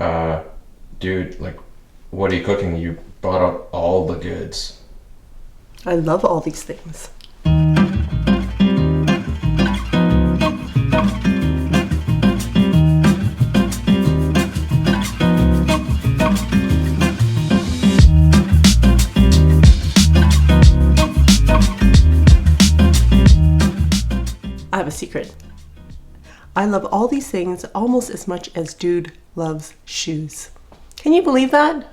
Dude, like, what are you cooking? You brought out all the goods. I love all these things. I have a secret. I love all these things almost as much as Dude loves shoes. Can you believe that?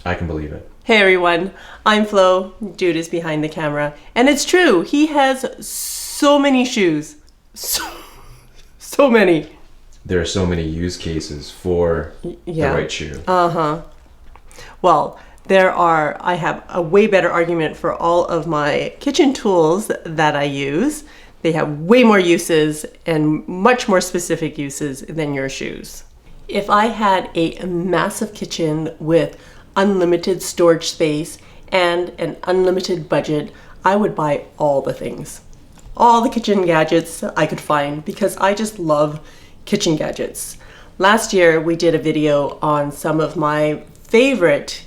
I can believe it. Hey everyone, I'm Flo. Dude is behind the camera. And it's true, he has so many shoes. So many. There are so many use cases for the right shoe. Well, I have a way better argument for all of my kitchen tools that I use. They have way more uses and much more specific uses than your shoes. If I had a massive kitchen with unlimited storage space and an unlimited budget, I would buy all the things. All the kitchen gadgets I could find because I just love kitchen gadgets. Last year we did a video on some of my favorite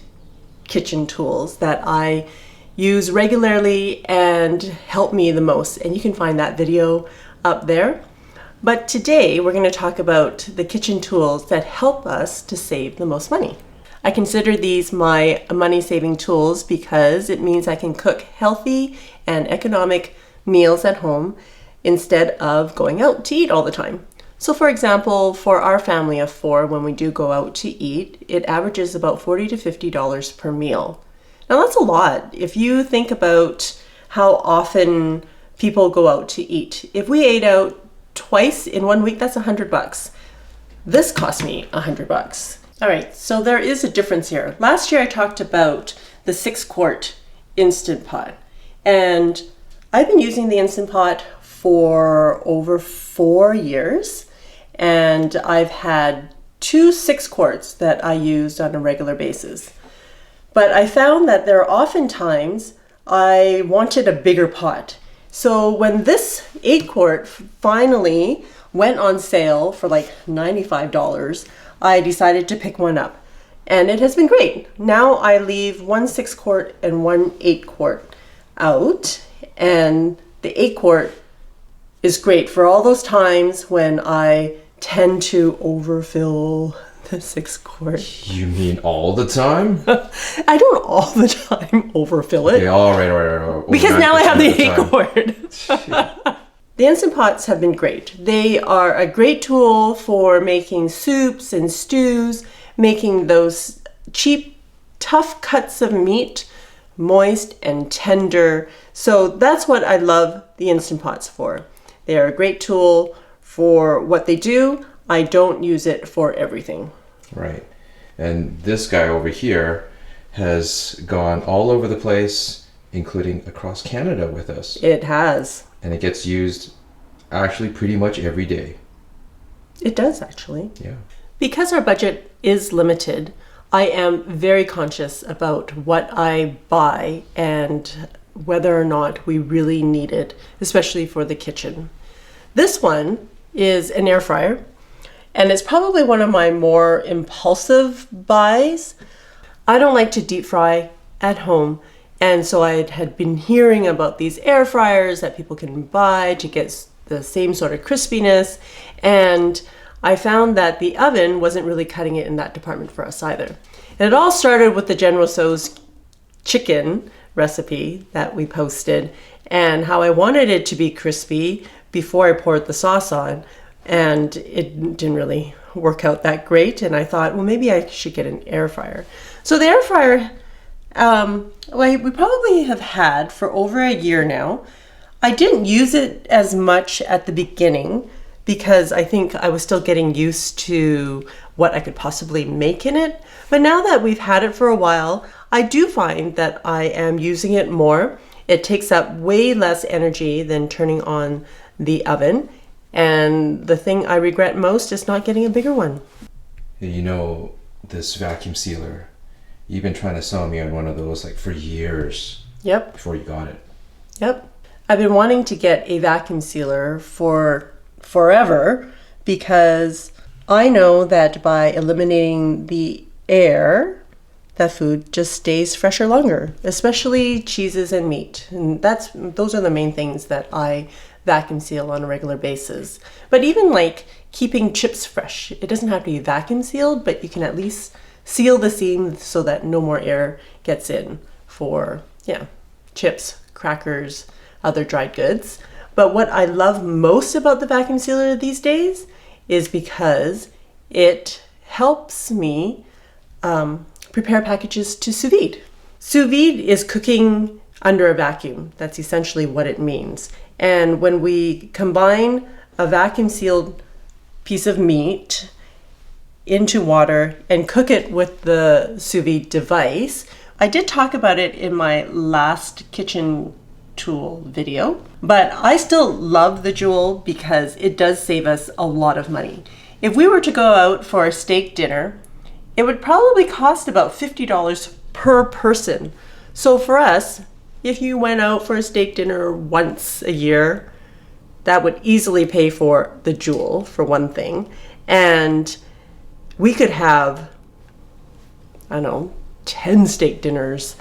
kitchen tools that I use regularly and help me the most, and you can find that video up there. But today we're going to talk about the kitchen tools that help us to save the most money. I consider these my money saving tools because it means I can cook healthy and economic meals at home instead of going out to eat all the time. So for example, for our family of 4, when we do go out to eat, it averages about $40 to $50 per meal. Now that's a lot. If you think about how often people go out to eat, if we ate out twice in 1 week, that's $100. This cost me $100. All right, so there is a difference here. Last year I talked about the 6-quart Instant Pot, and I've been using the Instant Pot for over 4 years, and I've had 2 6-quarts that I used on a regular basis. But I found that there are often times I wanted a bigger pot. So when this 8-quart finally went on sale for like $95, I decided to pick one up. And it has been great. Now I leave 1 6-quart and 1 8-quart out. And the 8-quart is great for all those times when I tend to overfill the 6-quart. You mean all the time? I don't all the time overfill it. Okay, all right. Because now I have the 8-quart. The Instant Pots have been great. They are a great tool for making soups and stews, making those cheap, tough cuts of meat moist and tender. So that's what I love the Instant Pots for. They are a great tool for what they do. I don't use it for everything. Right. And this guy over here has gone all over the place, including across Canada with us. It has. And it gets used actually pretty much every day. It does actually. Yeah. Because our budget is limited, I am very conscious about what I buy and whether or not we really need it, especially for the kitchen. This one is an air fryer, and it's probably one of my more impulsive buys. I don't like to deep fry at home, and so I had been hearing about these air fryers that people can buy to get the same sort of crispiness, and I found that the oven wasn't really cutting it in that department for us either. And it all started with the General Tso's chicken recipe that we posted and how I wanted it to be crispy before I poured the sauce on, and it didn't really work out that great, and I thought, well, maybe I should get an air fryer. So the air fryer, we probably have had for over a year now. I didn't use it as much at the beginning because I think I was still getting used to what I could possibly make in it. But now that we've had it for a while, I do find that I am using it more. It takes up way less energy than turning on the oven. And the thing I regret most is not getting a bigger one. You know, this vacuum sealer, you've been trying to sell me on one of those like for years. Yep. Before you got it. Yep. I've been wanting to get a vacuum sealer for forever because I know that by eliminating the air, that food just stays fresher longer, especially cheeses and meat. And those are the main things that I vacuum seal on a regular basis. But even like keeping chips fresh, it doesn't have to be vacuum sealed, but you can at least seal the seam so that no more air gets in for, chips, crackers, other dried goods. But what I love most about the vacuum sealer these days is because it helps me prepare packages to sous vide. Sous vide is cooking under a vacuum. That's essentially what it means. And when we combine a vacuum sealed piece of meat into water and cook it with the sous vide device, I did talk about it in my last kitchen tool video, but I still love the Joule because it does save us a lot of money. If we were to go out for a steak dinner, it would probably cost about $50 per person. So for us, if you went out for a steak dinner once a year, that would easily pay for the Joule, for one thing. And we could have, 10 steak dinners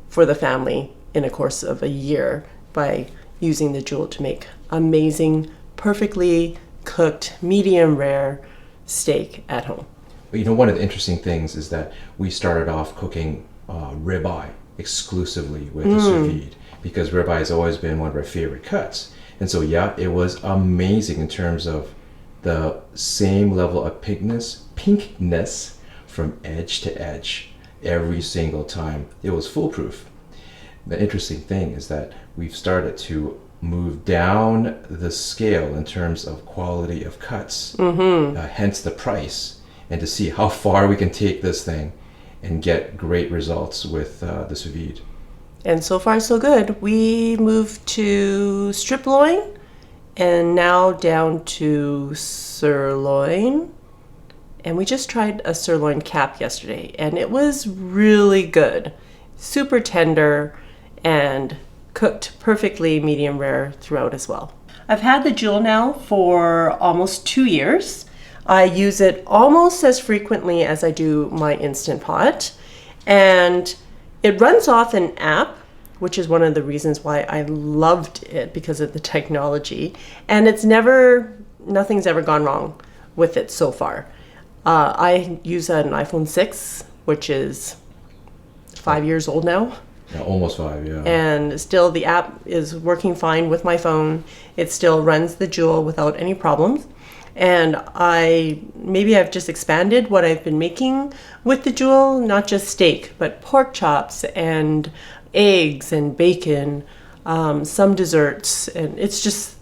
for the family in a course of a year by using the Joule to make amazing, perfectly cooked, medium rare steak at home. But one of the interesting things is that we started off cooking ribeye exclusively with the sous vide because ribeye has always been one of our favorite cuts. And so, it was amazing in terms of the same level of pinkness from edge to edge every single time. It was foolproof. The interesting thing is that we've started to move down the scale in terms of quality of cuts, hence the price, and to see how far we can take this thing and get great results with the sous vide. And so far, so good. We moved to strip loin and now down to sirloin. And we just tried a sirloin cap yesterday, and it was really good. Super tender and cooked perfectly medium rare throughout as well. I've had the Joule now for almost 2 years. I use it almost as frequently as I do my Instant Pot. And it runs off an app, which is one of the reasons why I loved it, because of the technology. And nothing's ever gone wrong with it so far. I use an iPhone 6, which is 5 years old now. Yeah, almost 5, yeah. And still the app is working fine with my phone. It still runs the Joule without any problems. And I've just expanded what I've been making with the Joule, not just steak, but pork chops and eggs and bacon, some desserts. And it's just,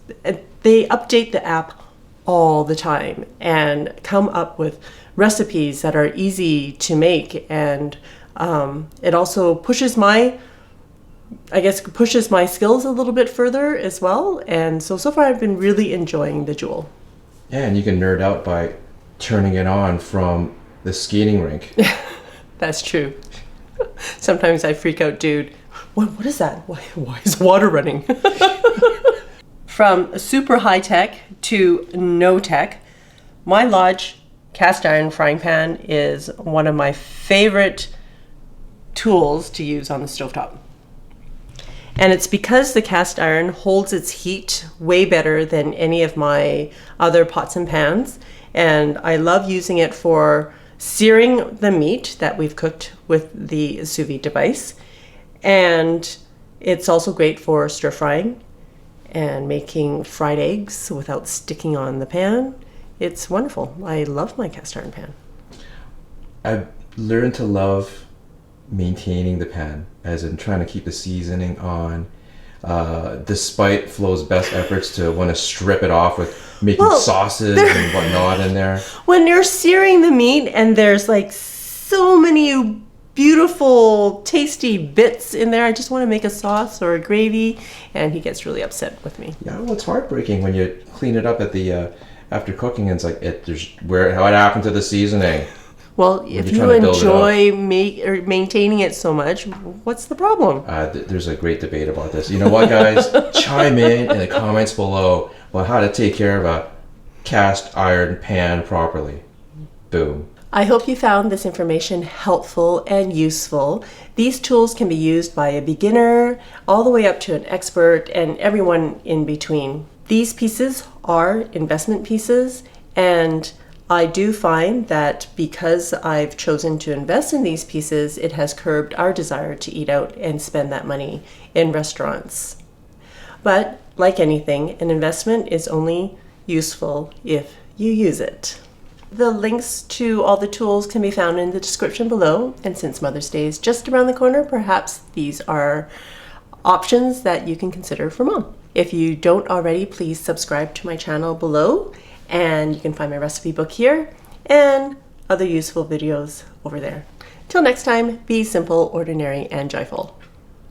they update the app all the time and come up with recipes that are easy to make. And it also pushes my skills a little bit further as well. And so far I've been really enjoying the Joule. Yeah, and you can nerd out by turning it on from the skating rink. That's true. Sometimes I freak out, dude. What is that? Why is water running? From super high tech to no tech, my Lodge cast iron frying pan is one of my favorite tools to use on the stovetop. And it's because the cast iron holds its heat way better than any of my other pots and pans. And I love using it for searing the meat that we've cooked with the sous vide device. And it's also great for stir frying and making fried eggs without sticking on the pan. It's wonderful. I love my cast iron pan. I've learned to love maintaining the pan, as in trying to keep the seasoning on, despite FLO'S best efforts to want to strip it off with making sauces and whatnot in there. When you're searing the meat and there's like so many beautiful, tasty bits in there, I just want to make a sauce or a gravy, and he gets really upset with me. Yeah, well, it's heartbreaking when you clean it up at the after cooking, and it's like what happened to the seasoning? Well, if you enjoy maintaining it so much, what's the problem? There's a great debate about this. You know what, guys? Chime in the comments below about how to take care of a cast iron pan properly. Boom. I hope you found this information helpful and useful. These tools can be used by a beginner all the way up to an expert and everyone in between. These pieces are investment pieces, and I do find that because I've chosen to invest in these pieces, it has curbed our desire to eat out and spend that money in restaurants. But like anything, an investment is only useful if you use it. The links to all the tools can be found in the description below, and since Mother's Day is just around the corner, perhaps these are options that you can consider for mom. If you don't already, please subscribe to my channel below, and you can find my recipe book here and other useful videos over there. Till next time, be simple, ordinary, and joyful.